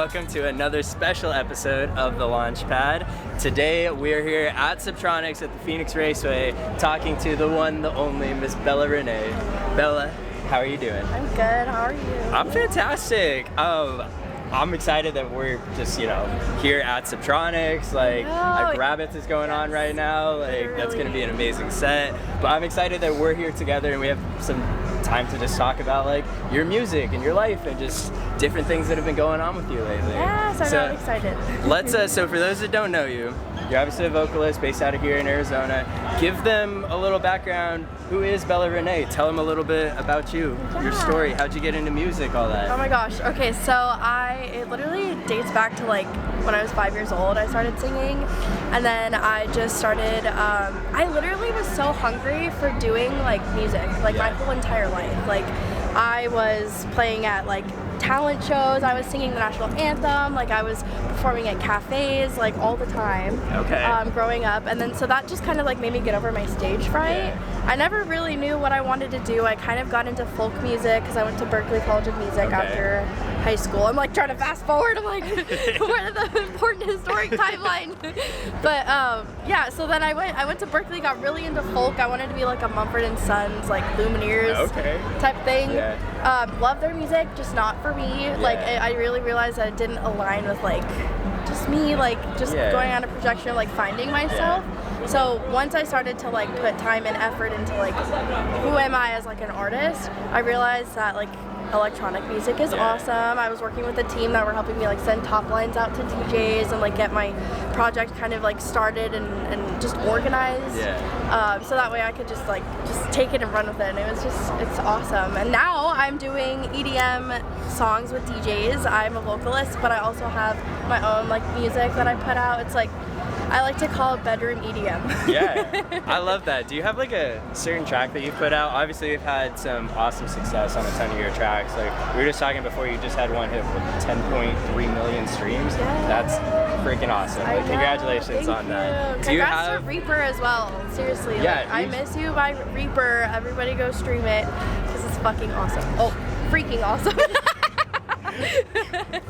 welcome to another special episode of the Launch Pad. Today we're here at Subtronics at the Phoenix Raceway talking to the one, the only Miss Bella Renee. Bella, how are you doing? I'm good, how are you? I'm fantastic. I'm excited that we're just, here at Subtronics. Like, Rabbits is going on right now. Like, that's going to be an amazing set. But I'm excited that we're here together and we have some time to just talk about, like, your music and your life and just different things that have been going on with you lately. Yes, I'm excited. So for those that don't know you, you're obviously a vocalist based out of here in Arizona. Give them a little background. Who is Bella Renee? Tell them a little bit about you, your story. How'd you get into music, all that? Oh my gosh. Okay, so it literally dates back to like when I was 5 years old. I started singing, and then I just started. I literally was so hungry for doing like music, like my whole entire life. Like I was playing at like talent shows, I was singing the national anthem, like I was performing at cafes like all the time growing up, and then so that just kind of like made me get over my stage fright. I never really knew what I wanted to do. I kind of got into folk music because I went to Berklee College of Music after high school. I'm like trying to fast forward, I'm like where are the important historic timeline? But yeah, so then I went to Berklee, got really into folk. I wanted to be like a Mumford and Sons, like Lumineers type thing. Love their music, just not for me. Like I really realized that it didn't align with like just me, like just going on a projection of like finding myself. So once I started to like put time and effort into like who am I as like an artist, I realized that like electronic music is awesome. I was working with a team that were helping me like send top lines out to DJs and like get my project kind of like started and just organized. So that way I could just take it and run with it, and it's awesome. And now I'm doing EDM songs with DJs. I'm a vocalist, but I also have my own like music that I put out. It's like I like to call it bedroom EDM. I love that. Do you have like a certain track that you put out? Obviously you've had some awesome success on a ton of your tracks. Like we were just talking before, you just had one hit with 10.3 million streams. That's freaking awesome. Like, congratulations on that. Do you have to Reaper as well? Seriously. Like, I Miss You by Reaper. Everybody go stream it because it's fucking awesome. Oh, freaking awesome.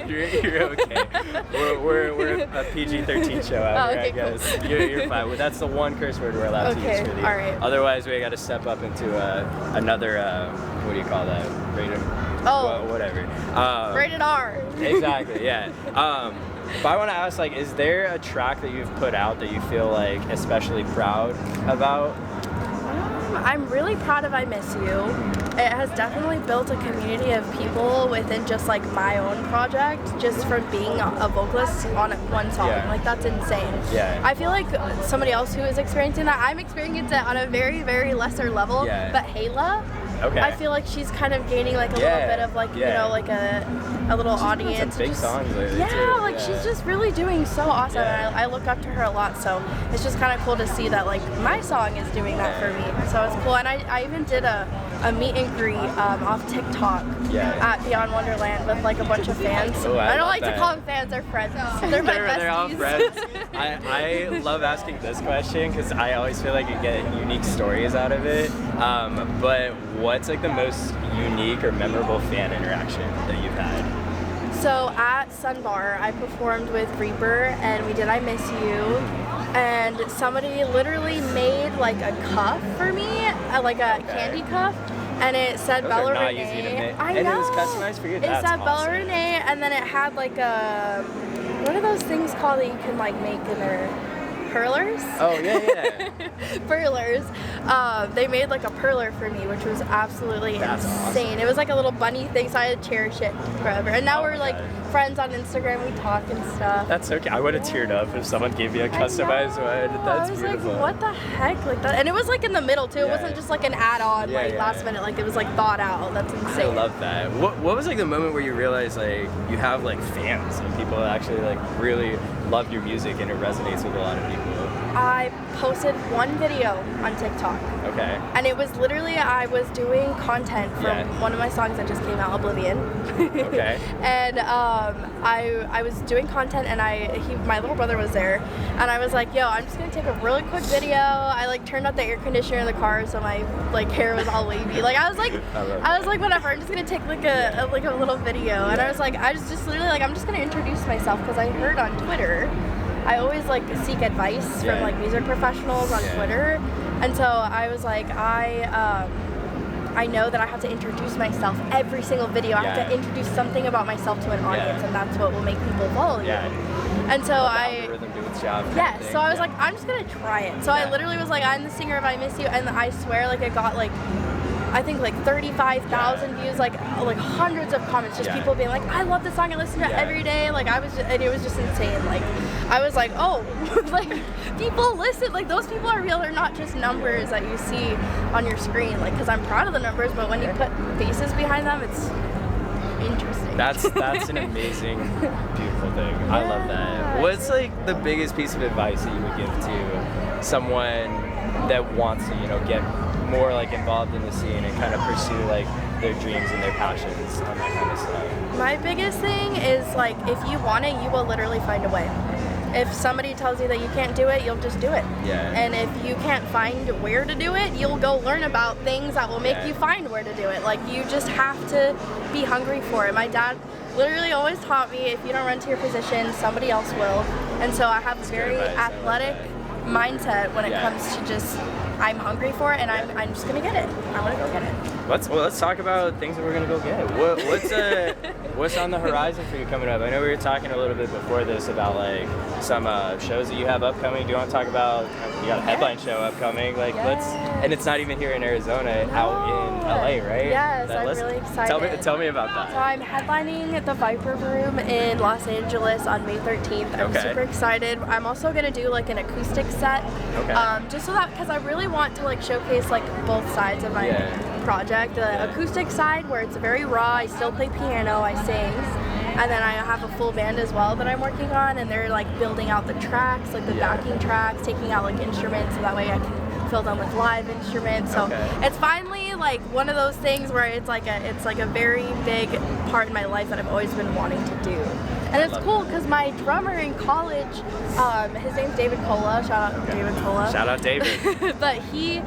You're okay. We're a PG-13 show out here, I guess. Cool. You're fine. Well, that's the one curse word we're allowed to use for the year. Otherwise, we got to step up into another, what do you call that? Rated? Whatever. Rated R. Exactly, yeah. But I want to ask, like, is there a track that you've put out that you feel like especially proud about? I'm really proud of I Miss You. It has definitely built a community of people within just like my own project, just from being a vocalist on one song. Like that's insane. I feel like somebody else who is experiencing that, I'm experiencing it on a very, very lesser level. But Hayla, I feel like she's kind of gaining like a little bit of like, you know, like a little audience. Some big songs lately too. She's just really doing so awesome, and I look up to her a lot, so it's just kind of cool to see that like my song is doing that for me. So it's cool, and I even did a meet and greet off TikTok at Beyond Wonderland with like a bunch of fans. I don't like to call them fans, they're friends. They're my besties. They're all friends. I love asking this question because I always feel like you get unique stories out of it. But what's like the most unique or memorable fan interaction that you've had? So at Sunbar, I performed with Reaper and we did I Miss You, and somebody literally made like a cuff for me, like a candy cuff, and it said Bella Renee. Easy to make. I know. And it was customized for you? It said Bella Renee, and then it had like a, what are those things called that you can like make in their perlers? Oh, yeah. Perlers. They made like a perler for me, which was absolutely insane. Awesome. It was like a little bunny thing, so I had to cherish it forever. And now we're like friends on Instagram, we talk and stuff. That's okay. I would have teared up if someone gave me a customized one. That's beautiful. Like, what the heck? Like that. And it was like in the middle too. It wasn't just like an add-on last minute. Like it was like thought out. That's insane. I love that. What was like the moment where you realized like you have like fans and people actually like really love your music and it resonates with a lot of people? I posted one video on TikTok. Okay. And it was literally, I was doing content from one of my songs that just came out, Oblivion. Okay. And I was doing content, and my little brother was there, and I was like, yo, I'm just gonna take a really quick video. I like turned up the air conditioner in the car so my like hair was all wavy. Like I was like whatever, I'm just gonna take like a little video. And I was like, I was just literally like, I'm just gonna introduce myself, because I heard on Twitter, I always like seek advice from like music professionals on Twitter, and so I was like, I know that I have to introduce myself every single video. I have to introduce something about myself to an audience, and that's what will make people follow you. And so so I was like, I'm just gonna try it. So I literally was like, I'm the singer of I Miss You, and I swear like it got like, I think like 35,000 views, like hundreds of comments, just people being like, I love this song, I listen to it every day. Like and it was just insane. Like I was like, oh, like people listen, like those people are real. They're not just numbers that you see on your screen. Like, because I'm proud of the numbers, but when you put faces behind them, it's interesting. That's an amazing, beautiful thing. I love that. What's like the biggest piece of advice that you would give to someone that wants to, get more like involved in the scene and kind of pursue like their dreams and their passions on that kind of stuff? My biggest thing is like, if you want it, you will literally find a way. If somebody tells you that you can't do it, you'll just do it. And if you can't find where to do it, you'll go learn about things that will make you find where to do it. Like, you just have to be hungry for it. My dad literally always taught me, if you don't run to your position, somebody else will. And so I have a very athletic mindset when it comes to just, I'm hungry for it, and I'm just gonna get it. I want to go get it. Let's talk about things that we're gonna go get. What's on the horizon for you coming up? I know we were talking a little bit before this about like some shows that you have upcoming. Do you want to talk about? You got a headline show upcoming. Like and it's not even here in Arizona, out in LA, right? Yes, I'm really excited. Tell me about that. So I'm headlining at the Viper Room in Los Angeles on May 13th. I'm super excited. I'm also gonna do like an acoustic set, just so that, because I really want to like showcase like both sides of my project. The acoustic side, where it's very raw, I still play piano, I sing, and then I have a full band as well that I'm working on, and they're like building out the tracks, like the backing tracks, taking out like instruments so that way I can fill them with live instruments. So it's finally like one of those things where it's like a very big part in my life that I've always been wanting to do. And it's cool because my drummer in college, his name's David Cola. Shout out David Cola. Shout out David. But he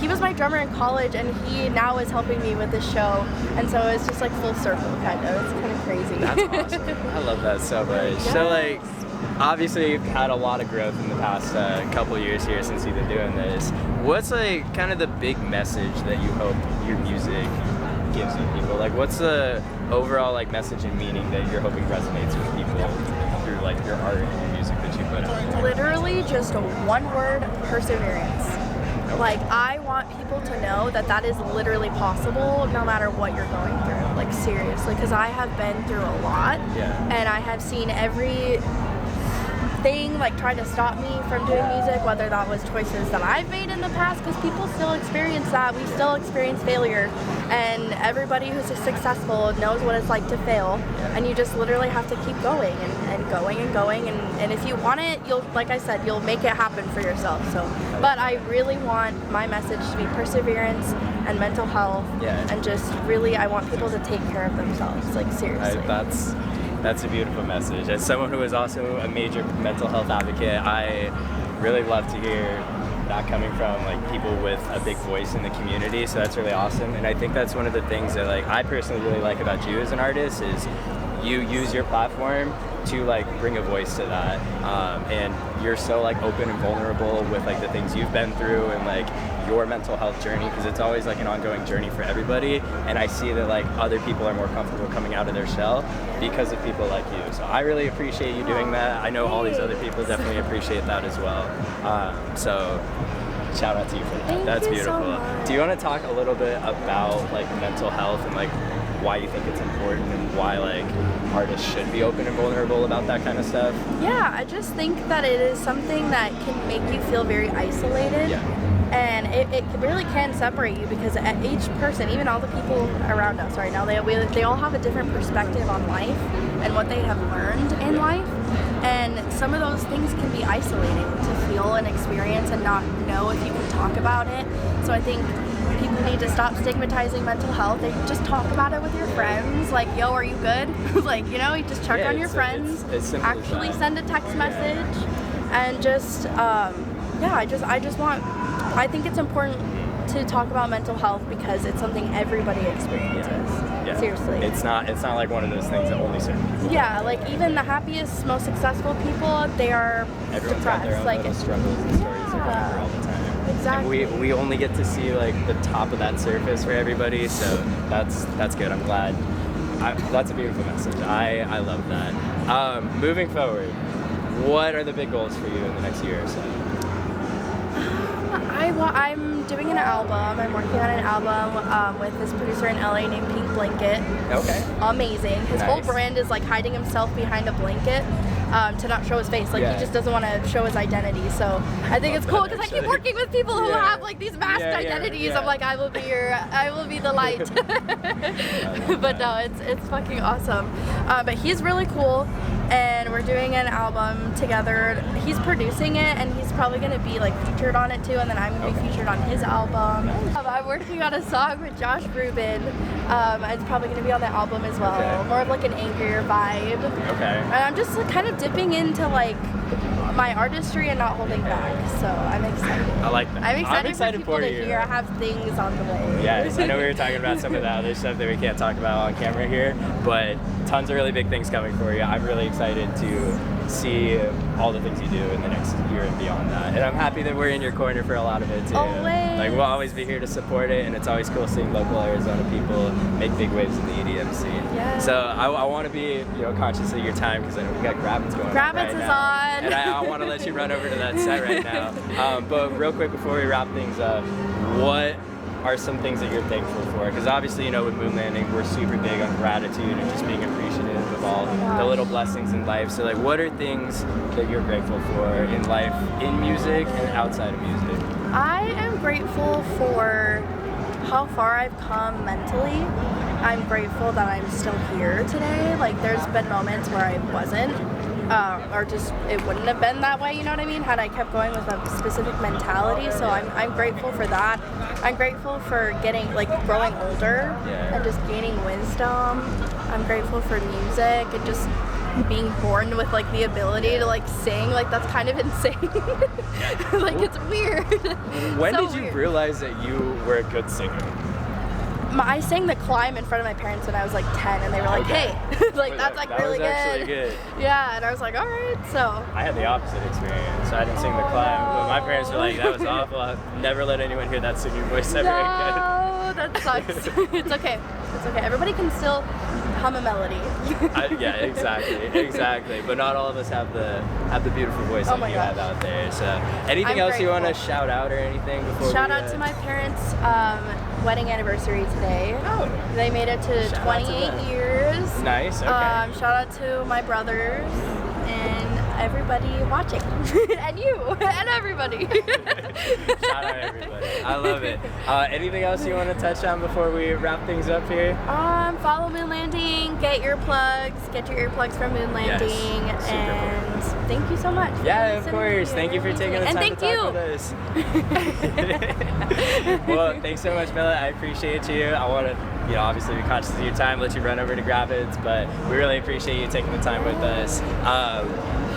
was my drummer in college, and he now is helping me with this show. And so it's just like full circle, kind of. It's kind of crazy. That's awesome. I love that so much. So like, obviously you've had a lot of growth in the past couple years here since you've been doing this. What's like kind of the big message that you hope your music gives you people? Like, what's the overall like message and meaning that you're hoping resonates with people through like your art and your music that you put out? Literally just one word: perseverance. Like, I want people to know that that is literally possible no matter what you're going through. Like, seriously, because I have been through a lot, and I have seen every thing like trying to stop me from doing music, whether that was choices that I've made in the past, because people still experience that. We still experience failure, and everybody who's successful knows what it's like to fail, and you just literally have to keep going and going and going, and if you want it, you'll, like I said, you'll make it happen for yourself. So, but I really want my message to be perseverance and mental health, and just really, I want people to take care of themselves, like, seriously. That's a beautiful message. As someone who is also a major mental health advocate, I really love to hear that coming from like people with a big voice in the community. So that's really awesome. And I think that's one of the things that like I personally really like about you as an artist is you use your platform to like bring a voice to that. And you're so like open and vulnerable with like the things you've been through and like your mental health journey, because it's always like an ongoing journey for everybody, and I see that like other people are more comfortable coming out of their shell because of people like you. So I really appreciate you doing that. I know all these other people definitely appreciate that as well. So shout out to you for that. That's beautiful. So do you want to talk a little bit about like mental health and like why you think it's important and why like artists should be open and vulnerable about that kind of stuff? Yeah, I just think that it is something that can make you feel very isolated. And it really can separate you, because each person, even all the people around us right now, they all have a different perspective on life and what they have learned in life. And some of those things can be isolating to feel and experience and not know if you can talk about it. So I think people need to stop stigmatizing mental health. They just talk about it with your friends. Like, yo, are you good? Like, you know, you just check on your friends. It's actually send a text message, and just I think it's important to talk about mental health because it's something everybody experiences. Yeah. Seriously. It's not like one of those things that only certain people. Yeah, like even the happiest, most successful people, they are Everyone's depressed. got their own like little struggles and stories they're going through all the time. Exactly. And we only get to see like the top of that surface for everybody, so that's good. I'm glad. That's a beautiful message. I love that. Moving forward, what are the big goals for you in the next year or so? I'm doing an album. I'm working on an album with this producer in LA named Pink Blanket. Okay. Amazing. His whole brand is like hiding himself behind a blanket to not show his face. Like he just doesn't want to show his identity. So I think it's cool because I keep working with people who have like these masked identities. I'm like, I will be the light. But no, it's fucking awesome. But he's really cool. And we're doing an album together. He's producing it, and he's probably gonna be like featured on it too. And then I'm gonna be featured on his album. I'm working on a song with Josh Rubin. It's probably gonna be on the album as well. Okay. More of like an angrier vibe. Okay. And I'm just like, kind of dipping into like my artistry and not holding back. So I'm excited. I like that. I'm excited for people to you. hear. I have things on the way. Yes, I know we were talking about some of the other stuff that we can't talk about on camera here, but tons of really big things coming for you. I'm really excited to see all the things you do in the next year and beyond that. And I'm happy that we're in your corner for a lot of it too. Always. Like we'll always be here to support it, and it's always cool seeing local Arizona people make big waves in the EDM scene. Yeah. So I want to be conscious of your time because I know we got Grabbits going on right now. Grabbits is on. And I want to let you run over to that set right now. But real quick before we wrap things up, what are some things that you're thankful for? Because obviously, with moon landing, we're super big on gratitude and just being appreciative of all the little blessings in life. So like, what are things that you're grateful for in life, in music and outside of music? I am grateful for how far I've come mentally. I'm grateful that I'm still here today. Like there's been moments where I wasn't. Or just it wouldn't have been that way, you know what I mean, had I kept going with a specific mentality. So I'm grateful for that. I'm grateful for growing older and just gaining wisdom. I'm grateful for music and just being born with like the ability to like sing. Like that's kind of insane. Like it's weird. When did you realize that you were a good singer? I sang The Climb in front of my parents when I was like 10, and they were like, hey, like that's like that really was good. Actually good. Yeah, and I was like, all right, so. I had the opposite experience. So I didn't sing The Climb, but my parents were like, that was awful. I'll never let anyone hear that singing voice ever again. No, that sucks. It's okay. It's okay. Everybody can still hum a melody. Yeah, exactly. But not all of us have the beautiful voice that you have out there. So anything else you want to shout out or anything before? Shout out to my parents' wedding anniversary today. Oh. They made it to 28 years. Nice. Okay. Shout out to my brothers and everybody watching. And you and everybody. Shout out everybody. I love it. Anything else you want to touch on before we wrap things up here? Follow Moon Landing, get your earplugs from Moon Landing, yes, and thank you so much. Yeah, of course. Thank you for taking the time to talk with us. Well, thanks so much, Bella. I appreciate you. I want to, obviously be conscious of your time, let you run over to Grabbits, but we really appreciate you taking the time with us.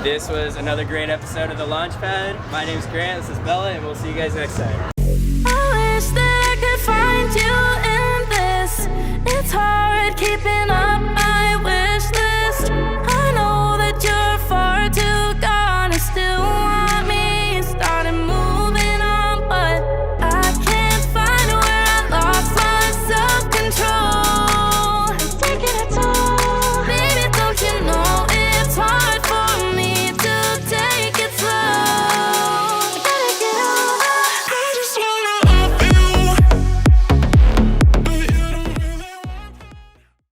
This was another great episode of the Launch Pad. My name's Grant. This is Bella, and we'll see you guys next time. I wish that I could find you in this. It's hard keeping up.